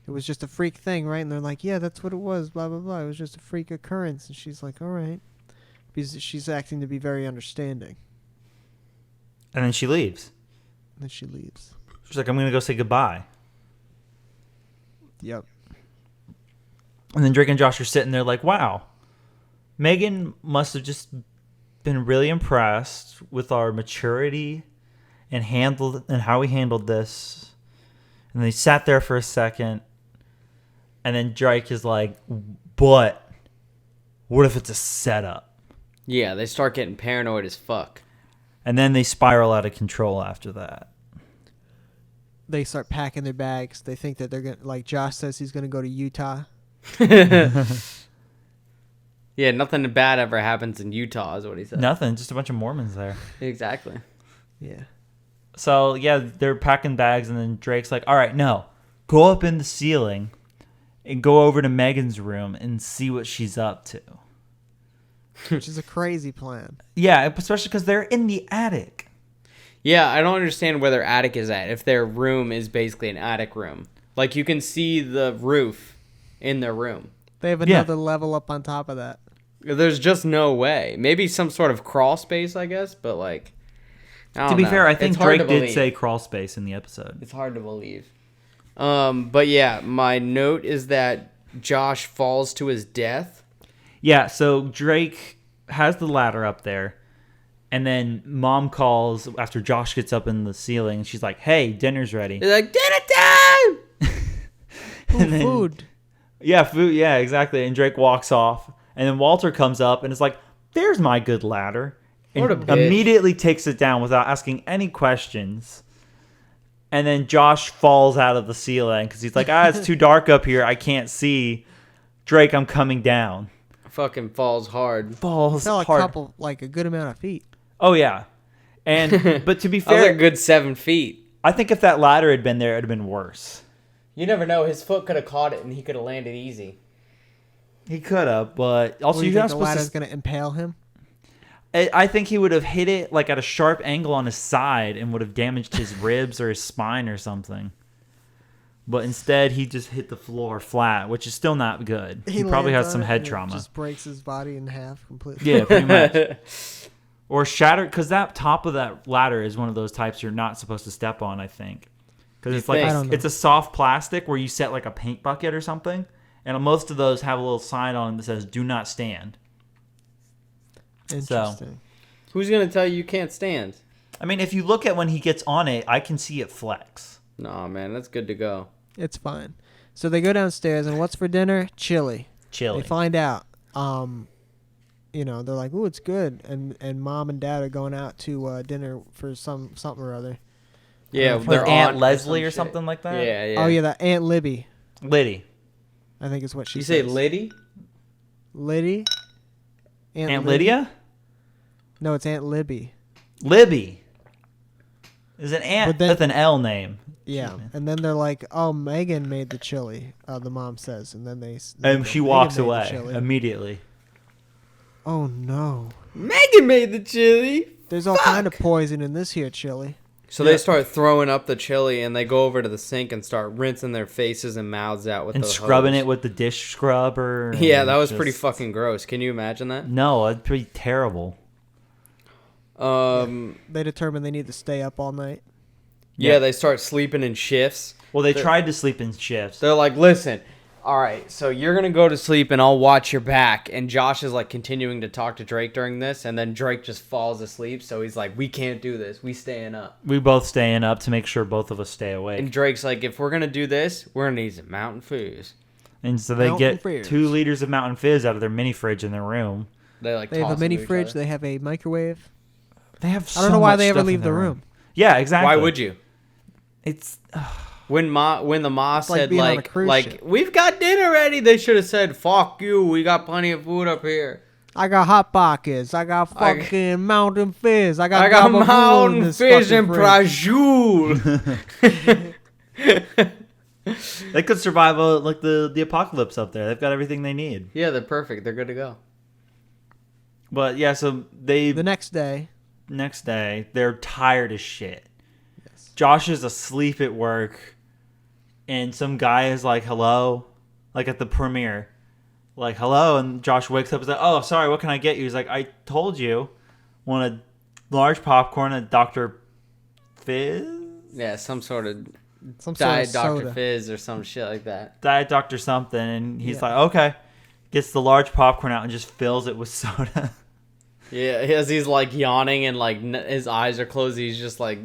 [SPEAKER 3] It was just a freak thing, right?" And they're like, "Yeah, that's what it was. Blah blah blah. It was just a freak occurrence." And she's like, "All right," because she's acting to be very understanding.
[SPEAKER 2] And then she leaves.
[SPEAKER 3] And then she leaves.
[SPEAKER 2] She's like, "I'm gonna go say goodbye."
[SPEAKER 3] Yep.
[SPEAKER 2] And then Drake and Josh are sitting there like, "Wow, Megan must have just been really impressed with our maturity and how we handled this." And they sat there for a second, and then Drake is like, "But what if it's a setup?"
[SPEAKER 1] Yeah, they start getting paranoid as fuck.
[SPEAKER 2] And then they spiral out of control after that.
[SPEAKER 3] They start packing their bags. They think that they're gonna, like Josh says, he's gonna go to Utah.
[SPEAKER 1] Yeah, nothing bad ever happens in Utah, is what he said.
[SPEAKER 2] Nothing, just a bunch of Mormons there.
[SPEAKER 1] Exactly.
[SPEAKER 3] Yeah.
[SPEAKER 2] So, yeah, they're packing bags, and then Drake's like, "All right, no, go up in the ceiling and go over to Megan's room and see what she's up to."
[SPEAKER 3] Which is a crazy plan.
[SPEAKER 2] Yeah, especially because they're in the attic.
[SPEAKER 1] Yeah, I don't understand where their attic is at, if their room is basically an attic room. Like, you can see the roof in their room.
[SPEAKER 3] They have
[SPEAKER 2] Yeah.
[SPEAKER 3] another level up on top of that.
[SPEAKER 1] There's just no way. Maybe some sort of crawl space, I guess, but like... I
[SPEAKER 2] To
[SPEAKER 1] don't
[SPEAKER 2] be
[SPEAKER 1] know.
[SPEAKER 2] fair, I think
[SPEAKER 1] It's hard
[SPEAKER 2] Drake
[SPEAKER 1] to
[SPEAKER 2] did
[SPEAKER 1] believe.
[SPEAKER 2] say crawl space in the episode.
[SPEAKER 1] It's hard to believe. But yeah, my note is that Josh falls to his death.
[SPEAKER 2] Yeah, so Drake has the ladder up there, and then Mom calls after Josh gets up in the ceiling, and she's like, "Hey, dinner's ready."
[SPEAKER 1] He's like, dinner time!
[SPEAKER 3] Ooh, food.
[SPEAKER 2] Yeah, food. Yeah, exactly. And Drake walks off, and then Walter comes up and is like, "There's my good ladder," and
[SPEAKER 1] What a bitch.
[SPEAKER 2] immediately takes it down without asking any questions. And then Josh falls out of the ceiling because he's like, "It's too dark up here. I can't see." Drake, I'm coming down.
[SPEAKER 1] Fucking falls hard.
[SPEAKER 2] Falls
[SPEAKER 3] Fell a
[SPEAKER 2] hard.
[SPEAKER 3] couple, like a good amount of feet.
[SPEAKER 2] Oh yeah, and but to be
[SPEAKER 1] That was
[SPEAKER 2] fair,
[SPEAKER 1] a good 7 feet.
[SPEAKER 2] I think if that ladder had been there, it'd have been worse.
[SPEAKER 1] You never know. His foot could have caught it and he could have landed easy.
[SPEAKER 2] He could have, but also
[SPEAKER 3] Or you
[SPEAKER 2] you're
[SPEAKER 3] think
[SPEAKER 2] not
[SPEAKER 3] the
[SPEAKER 2] supposed
[SPEAKER 3] ladder's
[SPEAKER 2] to.
[SPEAKER 3] gonna impale him?
[SPEAKER 2] I think he would have hit it like at a sharp angle on his side and would have damaged his ribs or his spine or something. But instead, he just hit the floor flat, which is still not good. He probably
[SPEAKER 3] lands
[SPEAKER 2] has
[SPEAKER 3] on
[SPEAKER 2] some
[SPEAKER 3] it
[SPEAKER 2] head
[SPEAKER 3] and it
[SPEAKER 2] trauma.
[SPEAKER 3] Just breaks his body in half completely.
[SPEAKER 2] Yeah, pretty much. Or shattered, because that top of that ladder is one of those types you're not supposed to step on, I think. Because it's like
[SPEAKER 1] think?
[SPEAKER 3] I don't know.
[SPEAKER 2] it's a soft plastic where you set like a paint bucket or something, and most of those have a little sign on them that says "Do not stand."
[SPEAKER 3] Interesting.
[SPEAKER 1] Who's going to tell you can't stand?
[SPEAKER 2] I mean, if you look at when he gets on it, I can see it flex.
[SPEAKER 1] Nah, man, that's good to go.
[SPEAKER 3] It's fine. So they go downstairs, and what's for dinner? Chili.
[SPEAKER 2] Chili.
[SPEAKER 3] They find out. They're like, "Ooh, it's good," and Mom and Dad are going out to dinner for something or other.
[SPEAKER 1] Yeah,
[SPEAKER 3] With
[SPEAKER 1] their
[SPEAKER 2] With Aunt
[SPEAKER 1] aunt
[SPEAKER 2] Leslie or
[SPEAKER 1] some shit.
[SPEAKER 2] something like that?
[SPEAKER 1] Yeah, yeah.
[SPEAKER 3] Oh yeah, that Aunt Libby,
[SPEAKER 2] Liddy.
[SPEAKER 3] I think is what she
[SPEAKER 1] You
[SPEAKER 3] says.
[SPEAKER 1] say Liddy?
[SPEAKER 3] Liddy?
[SPEAKER 2] Aunt
[SPEAKER 3] Libby?
[SPEAKER 2] Lydia?
[SPEAKER 3] No, it's Aunt Libby.
[SPEAKER 2] Libby. Is an aunt
[SPEAKER 3] But then-
[SPEAKER 2] with an L name.
[SPEAKER 3] Yeah, and then they're like, "Oh, Megan made the chili." The mom says, and then they
[SPEAKER 2] And
[SPEAKER 3] go,
[SPEAKER 2] she
[SPEAKER 3] "Megan
[SPEAKER 2] walks
[SPEAKER 3] made the
[SPEAKER 2] away
[SPEAKER 3] chili."
[SPEAKER 2] immediately.
[SPEAKER 3] Oh no!
[SPEAKER 1] Megan made the chili.
[SPEAKER 3] There's all kind of poison in this here chili.
[SPEAKER 1] So they start throwing up the chili, and they go over to the sink and start rinsing their faces and mouths out with
[SPEAKER 2] and
[SPEAKER 1] the
[SPEAKER 2] scrubbing
[SPEAKER 1] hose.
[SPEAKER 2] it with the dish scrubber.
[SPEAKER 1] Yeah, that was pretty fucking gross. Can you imagine that?
[SPEAKER 2] No, it's pretty terrible.
[SPEAKER 3] They determine they need to stay up all night.
[SPEAKER 1] Yeah, they start sleeping in shifts.
[SPEAKER 2] Well, they tried to sleep in shifts.
[SPEAKER 1] They're like, listen, all right, so you're going to go to sleep and I'll watch your back. And Josh is like continuing to talk to Drake during this. And then Drake just falls asleep. So he's like, we can't do this. We staying up.
[SPEAKER 2] We both staying up to make sure both of us stay awake.
[SPEAKER 1] And Drake's like, if we're going to do this, we're going to need some Mountain Fizz.
[SPEAKER 2] And so they
[SPEAKER 3] Mountain
[SPEAKER 2] get
[SPEAKER 3] Fizz.
[SPEAKER 2] 2 liters of Mountain Fizz out of their mini fridge in their room.
[SPEAKER 1] They
[SPEAKER 3] They have a mini fridge. They have a microwave.
[SPEAKER 2] They have
[SPEAKER 3] I don't know why they ever leave the room.
[SPEAKER 2] Yeah, exactly.
[SPEAKER 1] Why would you?
[SPEAKER 2] It's
[SPEAKER 1] When the ma
[SPEAKER 3] like
[SPEAKER 1] said,
[SPEAKER 3] being on a
[SPEAKER 1] like,
[SPEAKER 3] cruise ship.
[SPEAKER 1] we've got dinner ready, they should have said, fuck you, we got plenty of food up here.
[SPEAKER 3] I got Hot Pockets. I got fucking Mountain Fizz. I got
[SPEAKER 1] Mountain Fizz and
[SPEAKER 3] Fridge.
[SPEAKER 1] Prajul.
[SPEAKER 2] they could survive the apocalypse up there. They've got everything they need.
[SPEAKER 1] Yeah, they're perfect. They're good to go.
[SPEAKER 2] But yeah, so they
[SPEAKER 3] The next day.
[SPEAKER 2] they're tired as shit.
[SPEAKER 3] Yes.
[SPEAKER 2] Josh is asleep at work, and some guy is like, hello, like at the premiere, like, hello, and Josh wakes up and is like, oh, sorry, what can I get you? He's like, I told you, want a large popcorn, a Dr. Fizz?
[SPEAKER 1] Yeah, some sort of
[SPEAKER 3] Some sort
[SPEAKER 1] Diet
[SPEAKER 3] of
[SPEAKER 1] Dr.
[SPEAKER 3] soda.
[SPEAKER 1] Fizz or some shit like that.
[SPEAKER 2] Diet Dr. something, and he's
[SPEAKER 3] Yeah.
[SPEAKER 2] like, okay. Gets the large popcorn out and just fills it with soda.
[SPEAKER 1] Yeah, as he's like yawning and like his eyes are closed, he's just like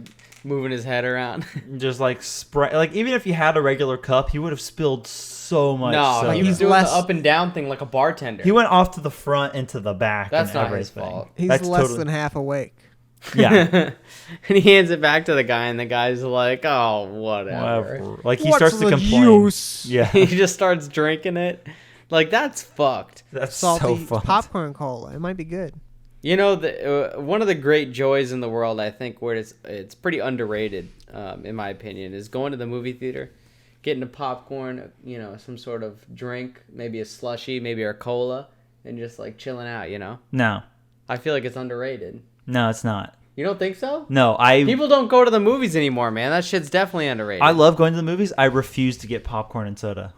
[SPEAKER 1] moving his head around.
[SPEAKER 2] Just like spray, like even if you had a regular cup, he would have spilled so much
[SPEAKER 1] No,
[SPEAKER 2] soda.
[SPEAKER 1] he was
[SPEAKER 3] he's
[SPEAKER 1] doing
[SPEAKER 3] less-
[SPEAKER 1] the up and down thing like a bartender.
[SPEAKER 2] He went off to the front and to the back.
[SPEAKER 1] That's
[SPEAKER 2] and
[SPEAKER 1] not
[SPEAKER 2] everything.
[SPEAKER 1] his fault.
[SPEAKER 3] He's
[SPEAKER 2] That's
[SPEAKER 3] less
[SPEAKER 2] totally-
[SPEAKER 3] than half awake.
[SPEAKER 2] Yeah,
[SPEAKER 1] And he hands it back to the guy, and the guy's like, oh, whatever.
[SPEAKER 2] whatever. Like he
[SPEAKER 3] What's
[SPEAKER 2] starts to
[SPEAKER 3] the
[SPEAKER 2] complain.
[SPEAKER 3] use?
[SPEAKER 1] He
[SPEAKER 2] Yeah,
[SPEAKER 1] just starts drinking it. Like, that's fucked.
[SPEAKER 2] that's
[SPEAKER 3] Salty
[SPEAKER 2] so fun.
[SPEAKER 3] popcorn cola. It might be good.
[SPEAKER 1] You know, one of the great joys in the world, I think, where it's pretty underrated, in my opinion, is going to the movie theater, getting a popcorn, you know, some sort of drink, maybe a slushie, maybe a cola, and just like chilling out. You know,
[SPEAKER 2] No,
[SPEAKER 1] I feel like it's underrated.
[SPEAKER 2] no, it's not.
[SPEAKER 1] You don't think so?
[SPEAKER 2] No,
[SPEAKER 1] People don't go to the movies anymore, man. That shit's definitely underrated.
[SPEAKER 2] I love going to the movies. I refuse to get popcorn and soda.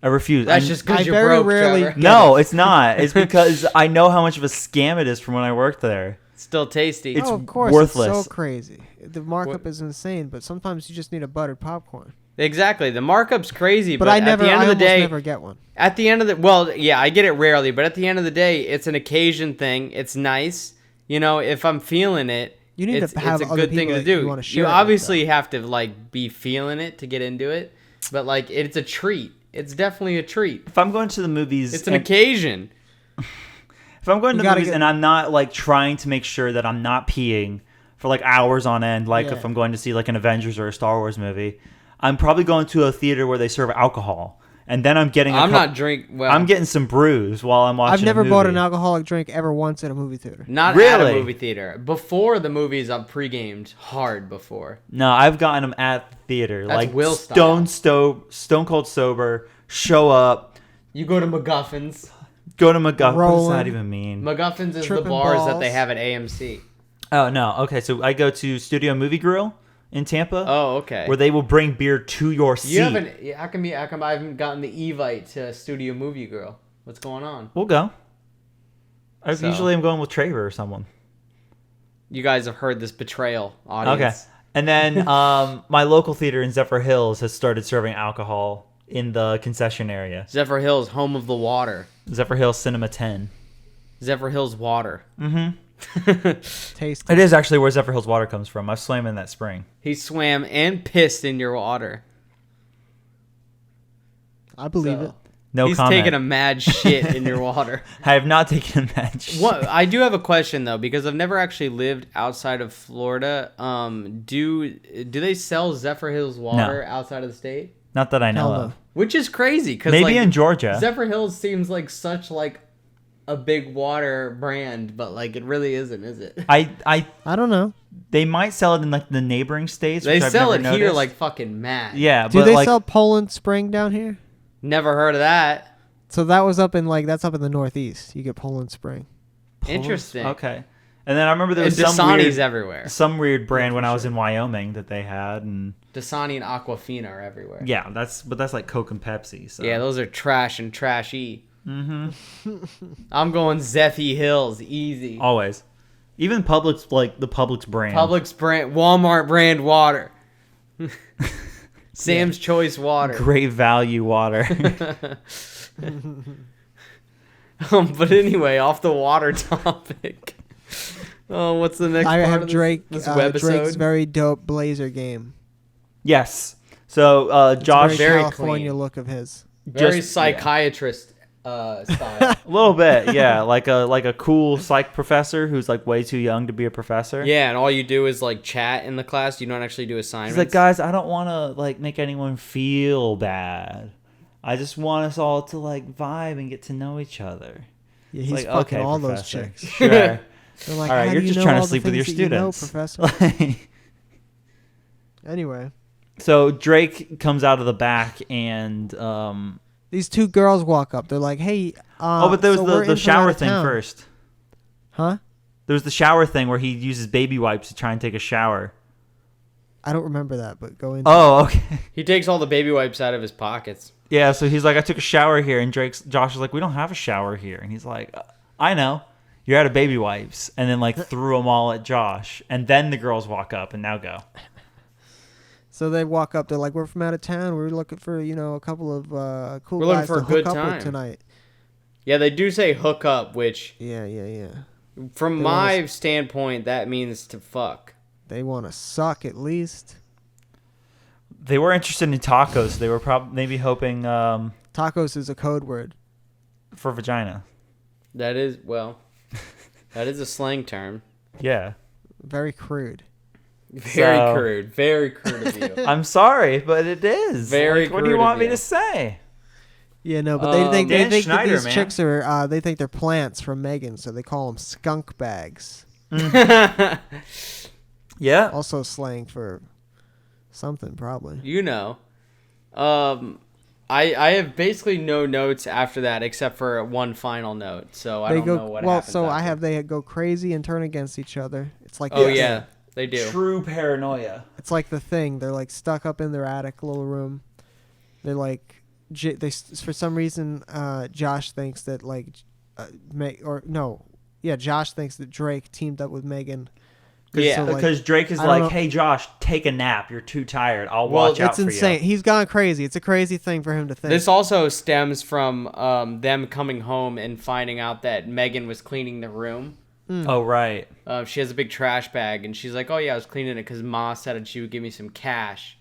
[SPEAKER 2] I refuse.
[SPEAKER 1] That's just because
[SPEAKER 3] I
[SPEAKER 1] you're
[SPEAKER 3] very
[SPEAKER 1] broke,
[SPEAKER 3] rarely-
[SPEAKER 1] Trevor.
[SPEAKER 2] No, it's not. It's because I know how much of a scam it is from when I worked there.
[SPEAKER 1] It's still tasty.
[SPEAKER 2] It's
[SPEAKER 3] Oh, of course,
[SPEAKER 2] worthless.
[SPEAKER 3] It's so crazy. The markup is insane, but sometimes you just need a buttered popcorn.
[SPEAKER 1] Exactly. The markup's crazy,
[SPEAKER 3] But
[SPEAKER 1] but
[SPEAKER 3] I
[SPEAKER 1] at
[SPEAKER 3] never,
[SPEAKER 1] the end
[SPEAKER 3] I
[SPEAKER 1] of the
[SPEAKER 3] almost
[SPEAKER 1] day,
[SPEAKER 3] never get one.
[SPEAKER 1] at the end of the, well, yeah, I get it rarely, but at the end of the day, it's an occasion thing. It's nice. You know, if I'm feeling it,
[SPEAKER 3] You need
[SPEAKER 1] it's,
[SPEAKER 3] to have
[SPEAKER 1] it's a
[SPEAKER 3] other
[SPEAKER 1] good thing
[SPEAKER 3] people
[SPEAKER 1] to
[SPEAKER 3] that you
[SPEAKER 1] do.
[SPEAKER 3] wanna share
[SPEAKER 1] You
[SPEAKER 3] it with,
[SPEAKER 1] obviously have to like be feeling it to get into it, but like it's a treat. It's definitely a treat.
[SPEAKER 2] If I'm going to the movies,
[SPEAKER 1] It's an occasion.
[SPEAKER 2] if I'm going
[SPEAKER 3] You
[SPEAKER 2] to the
[SPEAKER 3] gotta
[SPEAKER 2] movies
[SPEAKER 3] get-
[SPEAKER 2] and I'm not like trying to make sure that I'm not peeing for like hours on end, like
[SPEAKER 3] Yeah.
[SPEAKER 2] if I'm going to see like an Avengers or a Star Wars movie, I'm probably going to a theater where they serve alcohol, and then I'm getting.
[SPEAKER 1] I'm not well.
[SPEAKER 2] I'm getting some brews while I'm watching.
[SPEAKER 3] I've never
[SPEAKER 2] a
[SPEAKER 3] bought
[SPEAKER 2] movie.
[SPEAKER 3] an alcoholic drink ever once at a movie theater.
[SPEAKER 1] not at
[SPEAKER 2] Really?
[SPEAKER 1] a movie theater. Before the movies, I've pre-gamed hard before.
[SPEAKER 2] No, I've gotten them at the theater,
[SPEAKER 1] That's
[SPEAKER 2] like
[SPEAKER 1] Will style.
[SPEAKER 2] stone cold sober. Show up,
[SPEAKER 1] You go to MacGuffin's.
[SPEAKER 2] go to McGuff. What does
[SPEAKER 3] Rolling.
[SPEAKER 2] that even mean?
[SPEAKER 1] MacGuffin's is the
[SPEAKER 3] Tripping
[SPEAKER 1] bars that
[SPEAKER 3] balls.
[SPEAKER 1] they have at AMC.
[SPEAKER 2] Oh no. Okay, so I go to Studio Movie Grill in Tampa,
[SPEAKER 1] Oh, okay.
[SPEAKER 2] where they will bring beer to your seat.
[SPEAKER 1] You haven't? How come I haven't gotten the Evite to Studio Movie Girl? What's going on?
[SPEAKER 2] We'll go. I
[SPEAKER 1] So-
[SPEAKER 2] usually am going with Trevor or someone.
[SPEAKER 1] You guys have heard this betrayal, audience.
[SPEAKER 2] Okay. And then my local theater in Zephyr Hills has started serving alcohol in the concession area.
[SPEAKER 1] Zephyr Hills, home of the water.
[SPEAKER 2] Zephyr Hills Cinema 10.
[SPEAKER 1] Zephyr Hills water.
[SPEAKER 3] Taste.
[SPEAKER 2] It is actually where Zephyr Hills water comes from. I swam in that spring.
[SPEAKER 1] He swam and pissed in your water.
[SPEAKER 3] I believe
[SPEAKER 1] So,
[SPEAKER 3] it.
[SPEAKER 2] No
[SPEAKER 1] He's
[SPEAKER 2] comment.
[SPEAKER 1] taking a mad shit in your water.
[SPEAKER 2] I have not taken a match.
[SPEAKER 1] What I do have a question though, because I've never actually lived outside of Florida. Do they sell Zephyr Hills water outside of the state?
[SPEAKER 2] Not that I know
[SPEAKER 3] Hell no.
[SPEAKER 2] of.
[SPEAKER 1] Which is crazy because
[SPEAKER 2] Maybe
[SPEAKER 1] like,
[SPEAKER 2] in Georgia.
[SPEAKER 1] Zephyr Hills seems like such like a big water brand, but like it really isn't, is it?
[SPEAKER 2] I
[SPEAKER 3] I don't know.
[SPEAKER 2] they might sell it in like the neighboring states.
[SPEAKER 1] They
[SPEAKER 2] which I've
[SPEAKER 1] sell
[SPEAKER 2] never
[SPEAKER 1] it here
[SPEAKER 2] noticed.
[SPEAKER 1] like fucking mad.
[SPEAKER 2] Yeah,
[SPEAKER 3] Do
[SPEAKER 2] but
[SPEAKER 3] they
[SPEAKER 2] like
[SPEAKER 3] sell Poland Spring down here?
[SPEAKER 1] Never heard of that.
[SPEAKER 3] So that was up in that's up in the Northeast. You get Poland Spring.
[SPEAKER 1] Interesting.
[SPEAKER 2] Okay. And then I remember there was
[SPEAKER 1] And
[SPEAKER 2] some
[SPEAKER 1] Dasani's
[SPEAKER 2] weird,
[SPEAKER 1] everywhere.
[SPEAKER 2] some weird brand when I was in Wyoming that they had, and
[SPEAKER 1] Dasani and Aquafina are everywhere.
[SPEAKER 2] yeah, that's like Coke and Pepsi. So.
[SPEAKER 1] Yeah, those are trash and trashy. Mm-hmm. I'm going Zeffy Hills, easy.
[SPEAKER 2] Always. Even Publix, like the Publix brand.
[SPEAKER 1] Publix brand, Walmart brand water. Sam's Choice water.
[SPEAKER 2] Great value water.
[SPEAKER 1] But anyway, off the water topic. Oh, what's the next
[SPEAKER 3] I
[SPEAKER 1] part
[SPEAKER 3] have
[SPEAKER 1] of
[SPEAKER 3] Drake.
[SPEAKER 1] this
[SPEAKER 3] Drake's
[SPEAKER 1] webisode?
[SPEAKER 3] very dope Blazer game.
[SPEAKER 2] Yes. So Josh,
[SPEAKER 3] Very
[SPEAKER 1] very
[SPEAKER 3] California
[SPEAKER 1] clean.
[SPEAKER 3] look of his.
[SPEAKER 1] Very
[SPEAKER 2] just-
[SPEAKER 1] psychiatrist style.
[SPEAKER 2] a little bit, yeah, like a cool psych professor who's like way too young to be a professor.
[SPEAKER 1] Yeah, and all you do is like chat in the class. You don't actually do assignments.
[SPEAKER 2] He's like, guys, I don't want to like make anyone feel bad. I just want us all to like vibe and get to know each other.
[SPEAKER 3] Yeah, he's
[SPEAKER 2] Like,
[SPEAKER 3] fucking
[SPEAKER 2] okay,
[SPEAKER 3] all
[SPEAKER 2] professor.
[SPEAKER 3] those chicks.
[SPEAKER 2] Sure.
[SPEAKER 3] They're like,
[SPEAKER 2] All right,
[SPEAKER 3] "How
[SPEAKER 2] you're
[SPEAKER 3] do you
[SPEAKER 2] just
[SPEAKER 3] know
[SPEAKER 2] trying to
[SPEAKER 3] all the
[SPEAKER 2] sleep with your
[SPEAKER 3] things that you know,
[SPEAKER 2] students.
[SPEAKER 3] Professor. Anyway,
[SPEAKER 2] So Drake comes out of the back and
[SPEAKER 3] these two girls walk up. They're like, "Hey,
[SPEAKER 2] but there was
[SPEAKER 3] so we're
[SPEAKER 2] the
[SPEAKER 3] in from
[SPEAKER 2] shower
[SPEAKER 3] out of
[SPEAKER 2] thing
[SPEAKER 3] town."
[SPEAKER 2] first.
[SPEAKER 3] Huh?
[SPEAKER 2] There was the shower thing where he uses baby wipes to try and take a shower.
[SPEAKER 3] I don't remember that, but go into
[SPEAKER 2] Oh, okay.
[SPEAKER 1] he takes all the baby wipes out of his pockets.
[SPEAKER 2] Yeah, so he's like, I took a shower here, and Josh is like, we don't have a shower here, and he's like, I know, you're out of baby wipes, and then like threw them all at Josh, and then the girls walk up and now go.
[SPEAKER 3] So they walk up. They're like, "We're from out of town. We're looking for a couple of cool
[SPEAKER 1] We're looking
[SPEAKER 3] guys
[SPEAKER 1] for
[SPEAKER 3] to
[SPEAKER 1] a good
[SPEAKER 3] hook up
[SPEAKER 1] time."
[SPEAKER 3] with tonight."
[SPEAKER 1] Yeah, they do say hook up, which
[SPEAKER 3] Yeah.
[SPEAKER 1] from
[SPEAKER 3] They
[SPEAKER 1] my
[SPEAKER 3] wanna-
[SPEAKER 1] standpoint, that means to fuck.
[SPEAKER 3] They want to suck at least.
[SPEAKER 2] They were interested in tacos. They were maybe hoping
[SPEAKER 3] Tacos is a code word.
[SPEAKER 2] for vagina.
[SPEAKER 1] That is, well, that is a slang term.
[SPEAKER 2] Yeah.
[SPEAKER 3] Very crude.
[SPEAKER 1] Very crude of you.
[SPEAKER 2] I'm sorry, but it is.
[SPEAKER 1] Very
[SPEAKER 2] Like, what do you
[SPEAKER 1] crude
[SPEAKER 2] want
[SPEAKER 1] of
[SPEAKER 2] me
[SPEAKER 1] you.
[SPEAKER 2] to say?
[SPEAKER 3] Yeah, no, but they think
[SPEAKER 2] Dan
[SPEAKER 3] that
[SPEAKER 2] Schneider,
[SPEAKER 3] these
[SPEAKER 2] man.
[SPEAKER 3] chicks are they think they're plants from Megan, so they call them skunk bags.
[SPEAKER 2] Yeah.
[SPEAKER 3] Also slang for something probably.
[SPEAKER 1] You know. I have basically no notes after that except for one final note. So I
[SPEAKER 3] They
[SPEAKER 1] don't
[SPEAKER 3] go
[SPEAKER 1] know what
[SPEAKER 3] well.
[SPEAKER 1] happens
[SPEAKER 3] So I
[SPEAKER 1] after.
[SPEAKER 3] have they go crazy and turn against each other. It's like
[SPEAKER 1] Oh
[SPEAKER 3] the
[SPEAKER 1] yeah,
[SPEAKER 3] Thing.
[SPEAKER 1] they do.
[SPEAKER 2] True paranoia.
[SPEAKER 3] It's like the Thing. They're like stuck up in their attic little room. They're like for some reason Josh thinks that Josh thinks that Drake teamed up with Megan.
[SPEAKER 1] Yeah,
[SPEAKER 3] so, like,
[SPEAKER 2] Because Drake is
[SPEAKER 3] I don't
[SPEAKER 2] like,
[SPEAKER 3] know.
[SPEAKER 2] hey, Josh, take a nap. You're too tired. I'll
[SPEAKER 1] Well,
[SPEAKER 2] watch out
[SPEAKER 3] it's
[SPEAKER 2] for
[SPEAKER 3] insane.
[SPEAKER 2] you.
[SPEAKER 3] He's gone crazy. It's a crazy thing for him to think.
[SPEAKER 1] This also stems from them coming home and finding out that Megan was cleaning the room.
[SPEAKER 2] Oh, right.
[SPEAKER 1] She has a big trash bag, and she's like, "Oh yeah, I was cleaning it because Ma said that she would give me some cash."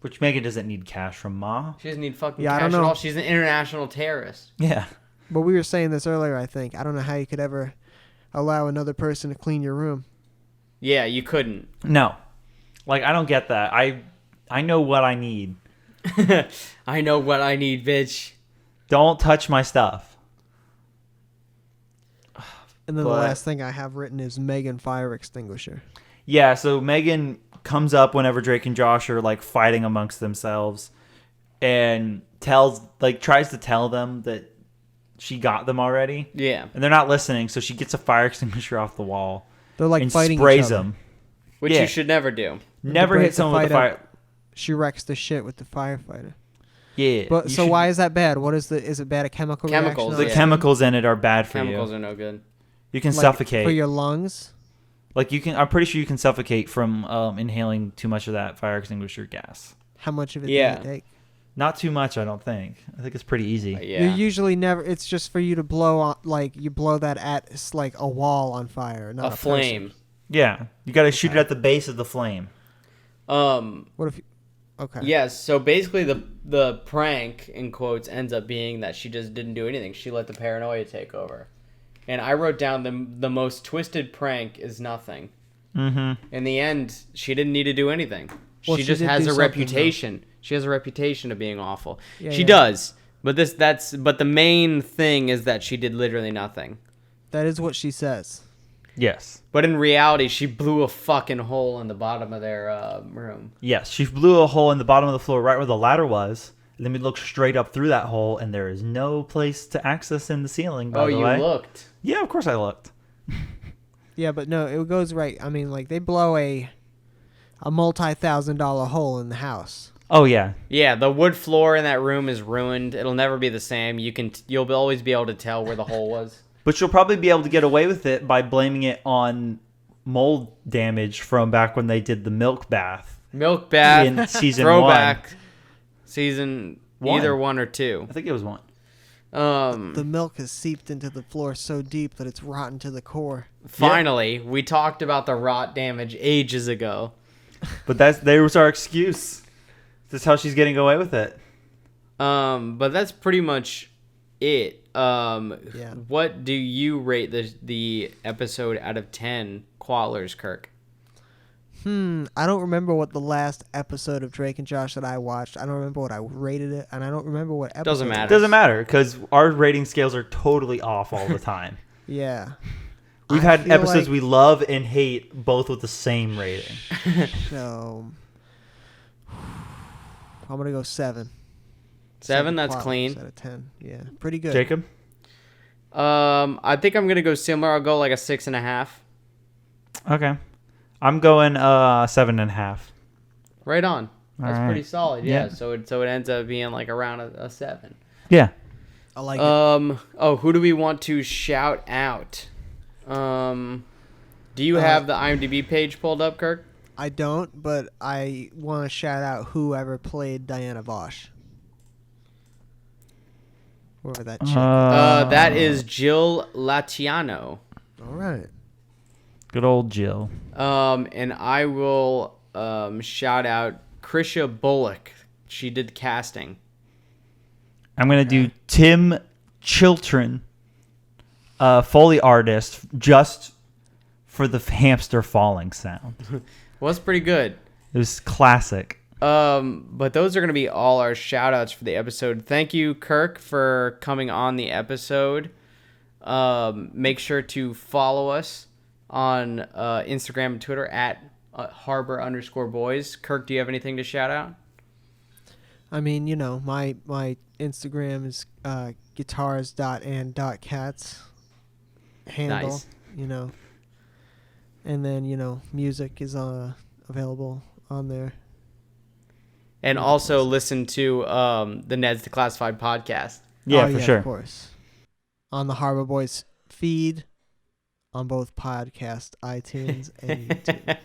[SPEAKER 2] Which Megan doesn't need cash from Ma.
[SPEAKER 1] She doesn't need fucking
[SPEAKER 3] Yeah, I
[SPEAKER 1] cash
[SPEAKER 3] don't
[SPEAKER 1] at
[SPEAKER 3] know.
[SPEAKER 1] all. She's an international terrorist.
[SPEAKER 2] Yeah.
[SPEAKER 3] But we were saying this earlier, I think. I don't know how you could ever allow another person to clean your room.
[SPEAKER 1] Yeah, you couldn't.
[SPEAKER 2] No. Like, I don't get that. I know what I need.
[SPEAKER 1] I know what I need, bitch.
[SPEAKER 2] Don't touch my stuff.
[SPEAKER 3] And then
[SPEAKER 2] But-
[SPEAKER 3] the last thing I have written is Megan fire extinguisher.
[SPEAKER 2] Yeah, so Megan comes up whenever Drake and Josh are like fighting amongst themselves and tries to tell them that she got them already.
[SPEAKER 1] Yeah,
[SPEAKER 2] And they're not listening, so she gets a fire extinguisher off the wall
[SPEAKER 3] They're like
[SPEAKER 2] and
[SPEAKER 3] fighting
[SPEAKER 2] sprays
[SPEAKER 3] each other.
[SPEAKER 2] them.
[SPEAKER 1] which
[SPEAKER 2] Yeah.
[SPEAKER 1] you should never do.
[SPEAKER 2] Never
[SPEAKER 3] break
[SPEAKER 2] hit
[SPEAKER 3] the
[SPEAKER 2] someone with a
[SPEAKER 3] fight
[SPEAKER 2] fire.
[SPEAKER 3] She wrecks the shit with the firefighter.
[SPEAKER 2] Yeah.
[SPEAKER 3] But
[SPEAKER 2] you
[SPEAKER 3] so
[SPEAKER 2] should-
[SPEAKER 3] why is that bad? What is it bad? A chemical
[SPEAKER 1] Chemicals,
[SPEAKER 3] reaction?
[SPEAKER 2] the
[SPEAKER 3] on
[SPEAKER 1] yeah.
[SPEAKER 3] it?
[SPEAKER 2] chemicals in it are bad for
[SPEAKER 1] Chemicals
[SPEAKER 2] you.
[SPEAKER 1] are no good.
[SPEAKER 2] You can
[SPEAKER 3] Like,
[SPEAKER 2] suffocate.
[SPEAKER 3] for your lungs.
[SPEAKER 2] Like you can. I'm pretty sure you can suffocate from inhaling too much of that fire extinguisher gas.
[SPEAKER 3] How much of it
[SPEAKER 1] Yeah.
[SPEAKER 3] do you take?
[SPEAKER 2] Not too much, I don't think. I think it's pretty easy.
[SPEAKER 1] Yeah.
[SPEAKER 3] You usually never. It's just for you to blow on, like you blow that at it's like a wall on fire, not
[SPEAKER 1] a
[SPEAKER 3] a
[SPEAKER 1] flame.
[SPEAKER 3] person.
[SPEAKER 2] Yeah, you got to shoot it at the base of the flame.
[SPEAKER 3] What if? Okay.
[SPEAKER 1] Yes. So basically, the prank in quotes ends up being that she just didn't do anything. She let the paranoia take over. And I wrote down the most twisted prank is nothing.
[SPEAKER 2] Mm-hmm.
[SPEAKER 1] In the end, she didn't need to do anything.
[SPEAKER 3] Well,
[SPEAKER 1] she
[SPEAKER 3] she
[SPEAKER 1] just
[SPEAKER 3] did
[SPEAKER 1] has
[SPEAKER 3] do
[SPEAKER 1] a
[SPEAKER 3] something,
[SPEAKER 1] reputation. She has a reputation of being awful.
[SPEAKER 3] Yeah,
[SPEAKER 1] she
[SPEAKER 3] yeah.
[SPEAKER 1] does. But the main thing is that she did literally nothing.
[SPEAKER 3] That is what she says.
[SPEAKER 2] Yes.
[SPEAKER 1] But in reality, she blew a fucking hole in the bottom of their room.
[SPEAKER 2] Yes, she blew a hole in the bottom of the floor right where the ladder was. And then we looked straight up through that hole, and there is no place to access in the ceiling, by the way.
[SPEAKER 1] You looked.
[SPEAKER 2] Yeah, of course I looked.
[SPEAKER 3] Yeah, but no, it goes right. I mean, like, they blow a multi-$1,000 hole in the house.
[SPEAKER 2] Oh, yeah.
[SPEAKER 1] Yeah, the wood floor in that room is ruined. It'll never be the same. You'll always be able to tell where the hole was.
[SPEAKER 2] But you'll probably be able to get away with it by blaming it on mold damage from back when they did the milk bath.
[SPEAKER 1] Milk bath
[SPEAKER 2] In season
[SPEAKER 1] throwback season
[SPEAKER 2] One.
[SPEAKER 1] either 1 or 2.
[SPEAKER 2] I think it was 1.
[SPEAKER 3] The milk has seeped into the floor so deep that it's rotten to the core.
[SPEAKER 1] Finally, we talked about the rot damage ages ago.
[SPEAKER 2] But that was our excuse. That's how she's getting away with it.
[SPEAKER 1] But that's pretty much it.
[SPEAKER 3] Yeah.
[SPEAKER 1] What do you rate the episode out of 10 Quallers, Kirk?
[SPEAKER 3] I don't remember what the last episode of Drake and Josh that I watched. I don't remember what I rated it, and I don't remember what episode.
[SPEAKER 1] Doesn't matter.
[SPEAKER 2] It doesn't matter because our rating scales are totally off all the time.
[SPEAKER 3] Yeah.
[SPEAKER 2] We've
[SPEAKER 3] I
[SPEAKER 2] had
[SPEAKER 3] feel
[SPEAKER 2] episodes
[SPEAKER 3] like-
[SPEAKER 2] we love and hate both with the same rating.
[SPEAKER 3] So I'm gonna go 7.
[SPEAKER 1] 7, that's
[SPEAKER 3] Quality
[SPEAKER 1] clean.
[SPEAKER 3] Out of 10. Yeah, pretty good.
[SPEAKER 2] Jacob?
[SPEAKER 1] I think I'm gonna go similar. I'll go like a 6.5.
[SPEAKER 2] Okay. I'm going 7.5.
[SPEAKER 1] Right on. That's
[SPEAKER 2] All right.
[SPEAKER 1] pretty solid. Yeah.
[SPEAKER 2] Yeah.
[SPEAKER 1] So it ends up being like around a 7.
[SPEAKER 2] Yeah.
[SPEAKER 3] I like it.
[SPEAKER 1] Oh, who do we want to shout out? Do you have the IMDb page pulled up, Kirk?
[SPEAKER 3] I don't, but I want to shout out whoever played Diana Vosh. Whoever that chick.
[SPEAKER 1] That is Jill Latiano.
[SPEAKER 3] All right.
[SPEAKER 2] Good old Jill.
[SPEAKER 1] And I will shout out Krisha Bullock. She did casting.
[SPEAKER 2] I'm going to do Tim Chiltern, Foley artist, just for the hamster falling sound.
[SPEAKER 1] Well, that's pretty good.
[SPEAKER 2] It was classic.
[SPEAKER 1] But those are going to be all our shout outs for the episode. Thank you, Kirk, for coming on the episode. Make sure to follow us on Instagram and Twitter at @harbor_boys. Kirk, do you have anything to shout out?
[SPEAKER 3] I mean, you know, my Instagram is guitars.and.cats handle,
[SPEAKER 1] Nice.
[SPEAKER 3] you know. And then, you know, music is available on there.
[SPEAKER 1] And also listen to the Ned's Declassified podcast.
[SPEAKER 2] Yeah,
[SPEAKER 3] Oh,
[SPEAKER 2] for sure.
[SPEAKER 3] Of course. On the Harbor Boys feed on both podcast, iTunes, and YouTube.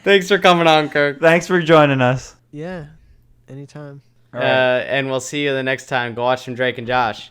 [SPEAKER 1] Thanks for coming on, Kirk.
[SPEAKER 2] Thanks for joining us.
[SPEAKER 3] Yeah, anytime.
[SPEAKER 2] All right.
[SPEAKER 1] And we'll see you the next time. Go watch some Drake and Josh.